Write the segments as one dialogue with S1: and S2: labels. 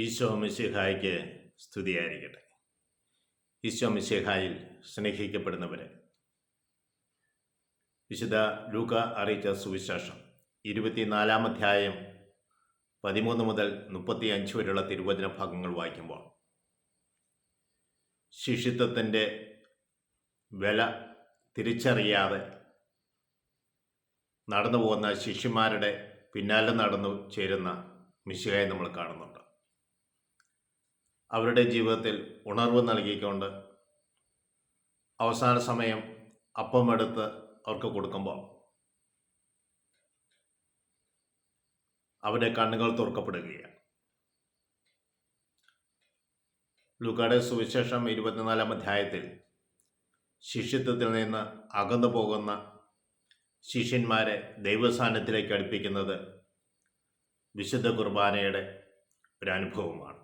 S1: ഈശോ മിശിഹായ്ക്ക് സ്തുതിയായിരിക്കട്ടെ. ഈശോ മിശിഹായിൽ സ്നേഹിക്കപ്പെടുന്നവരെ, വിശുദ്ധ ലൂക്ക അറിയിച്ച സുവിശേഷം 24 അധ്യായം 13 മുതൽ 35 വരെയുള്ള തിരുവചന ഭാഗങ്ങൾ വായിക്കുമ്പോൾ ശിഷ്യത്വത്തിൻ്റെ വില തിരിച്ചറിയാതെ നടന്നു പോകുന്ന ശിഷ്യന്മാരുടെ പിന്നാലെ നടന്നു ചേരുന്ന മിശിഹായെ നമ്മൾ കാണുന്നുണ്ട്. അവരുടെ ജീവിതത്തിൽ ഉണർവ് നൽകിക്കൊണ്ട് അവസാന സമയം അപ്പമെടുത്ത് അവർക്ക് കൊടുക്കുമ്പോൾ അവരുടെ കണ്ണുകൾ തുറക്കപ്പെടുകയാണ്. ലൂക്കായുടെ സുവിശേഷം 24 അധ്യായത്തിൽ ശിഷ്യത്വത്തിൽ നിന്ന് അകന്നു പോകുന്ന ശിഷ്യന്മാരെ ദൈവസാന്നിധ്യത്തിലേക്ക് അടുപ്പിക്കുന്നത് വിശുദ്ധ കുർബാനയുടെ ഒരു അനുഭവമാണ്.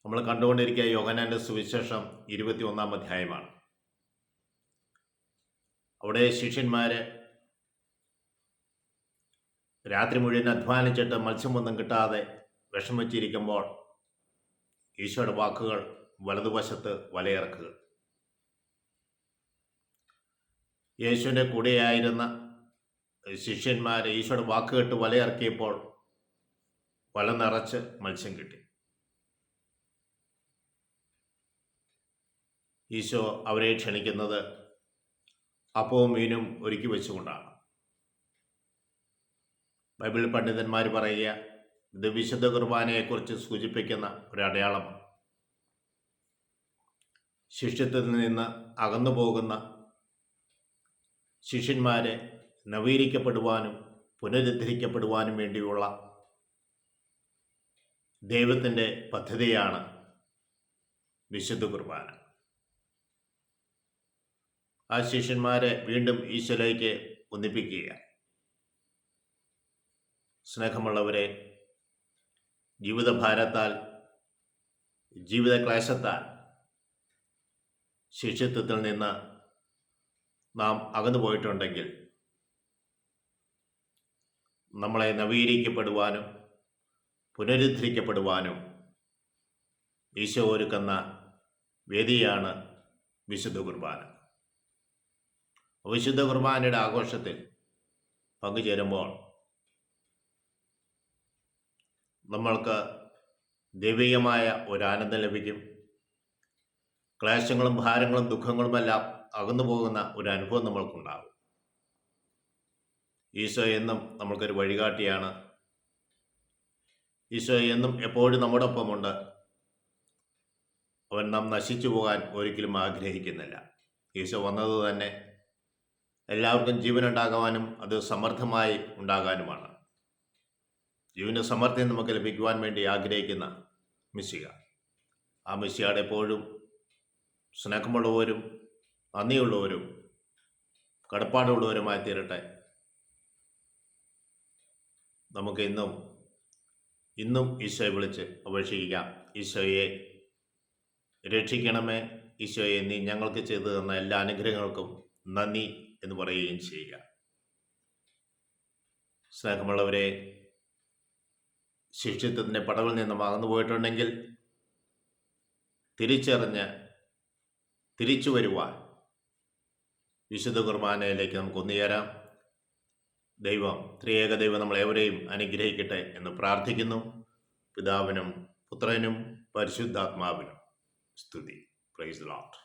S1: നമ്മൾ കണ്ടുകൊണ്ടിരിക്കുക യോഹന്നാൻ്റെ സുവിശേഷം 21 അധ്യായമാണ്. അവിടെ ശിഷ്യന്മാരെ രാത്രി മുഴുവൻ അധ്വാനിച്ചിട്ട് മത്സ്യമൊന്നും കിട്ടാതെ വിഷമിച്ചിരിക്കുമ്പോൾ ഈശോയുടെ വാക്കുകൾ വലതുവശത്ത് വലയിറക്കുക. യേശുവിൻ്റെ കൂടെയായിരുന്ന ശിഷ്യന്മാർ ഈശോയുടെ വാക്ക് കേട്ട് വലയിറക്കിയപ്പോൾ വല നിറച്ച് മത്സ്യം കിട്ടി. ഈശോ അവരെ ക്ഷണിക്കുന്നത് അപ്പവും മീനും ഒരുക്കി വെച്ചുകൊണ്ടാണ്. ബൈബിൾ പണ്ഡിതന്മാർ പറയുക, ഇത് വിശുദ്ധ കുർബാനയെക്കുറിച്ച് സൂചിപ്പിക്കുന്ന ഒരു അടയാളമാണ്. ശിഷ്യത്വത്തിൽ നിന്ന് അകന്നു പോകുന്ന ശിഷ്യന്മാരെ നവീകരിക്കപ്പെടുവാനും പുനരുദ്ധരിക്കപ്പെടുവാനും വേണ്ടിയുള്ള ദൈവത്തിൻ്റെ പദ്ധതിയാണ് വിശുദ്ധ കുർബാന. ആ ശിഷ്യന്മാരെ വീണ്ടും ഈശോയിലേക്ക് ഒന്നിപ്പിക്കുക. സ്നേഹമുള്ളവരെ, ജീവിതഭാരത്താൽ ജീവിത ക്ലേശത്താൽ ശിഷ്യത്വത്തിൽ നിന്ന് നാം അകന്നു പോയിട്ടുണ്ടെങ്കിൽ നമ്മളെ നവീകരിക്കപ്പെടുവാനും പുനരുദ്ധരിക്കപ്പെടുവാനും ഈശോ ഒരുക്കുന്ന വേദിയാണ് വിശുദ്ധ കുർബാന. വിശുദ്ധ കുർബാനയുടെ ആഘോഷത്തിൽ പങ്കുചേരുമ്പോൾ നമ്മൾക്ക് ദൈവികമായ ഒരു ആനന്ദം ലഭിക്കും. ക്ലേശങ്ങളും ഭാരങ്ങളും ദുഃഖങ്ങളുമെല്ലാം അകന്നു പോകുന്ന ഒരു അനുഭവം നമ്മൾക്കുണ്ടാകും. ഈശോ എന്നും നമ്മൾക്കൊരു വഴികാട്ടിയാണ്. ഈശോ എന്നും എപ്പോഴും നമ്മുടെ ഒപ്പമുണ്ട്. അവൻ നാം നശിച്ചു പോകാൻ ഒരിക്കലും ആഗ്രഹിക്കുന്നില്ല. ഈശോ വന്നത് തന്നെ എല്ലാവർക്കും ജീവനുണ്ടാകുവാനും അത് സമൃദ്ധമായി ഉണ്ടാകാനുമാണ്. ജീവന് സമൃദ്ധി നമുക്ക് ലഭിക്കുവാൻ വേണ്ടി ആഗ്രഹിക്കുന്ന മിശിഹ, ആ മിശിഹയുടെ എപ്പോഴും സ്നേഹമുള്ളവരും നന്ദിയുള്ളവരും കടപ്പാടുള്ളവരുമായി തീരട്ടെ. നമുക്ക് ഇന്നും ഈശോയെ വിളിച്ച് അപേക്ഷിക്കാം. ഈശോയെ രക്ഷിക്കണമേ, ഈശോയെ നീ ഞങ്ങൾക്ക് ചെയ്തു തന്ന എല്ലാ അനുഗ്രഹങ്ങൾക്കും നന്ദി എന്ന് പറയുകയും ചെയ്യുക. സ്നേഹമുള്ളവരെ, ശിഷ്യത്വത്തിൻ്റെ പടവിൽ നിന്ന് അകന്നു പോയിട്ടുണ്ടെങ്കിൽ തിരിച്ചറിഞ്ഞ് തിരിച്ചു വരുവാൻ വിശുദ്ധ കുർബാനയിലേക്ക് നമുക്ക് ഒന്നുചേരാം. ത്രിയേക ദൈവം നമ്മളെവരെയും അനുഗ്രഹിക്കട്ടെ എന്ന് പ്രാർത്ഥിക്കുന്നു. പിതാവിനും പുത്രനും പരിശുദ്ധാത്മാവിനും സ്തുതി. Praise the Lord.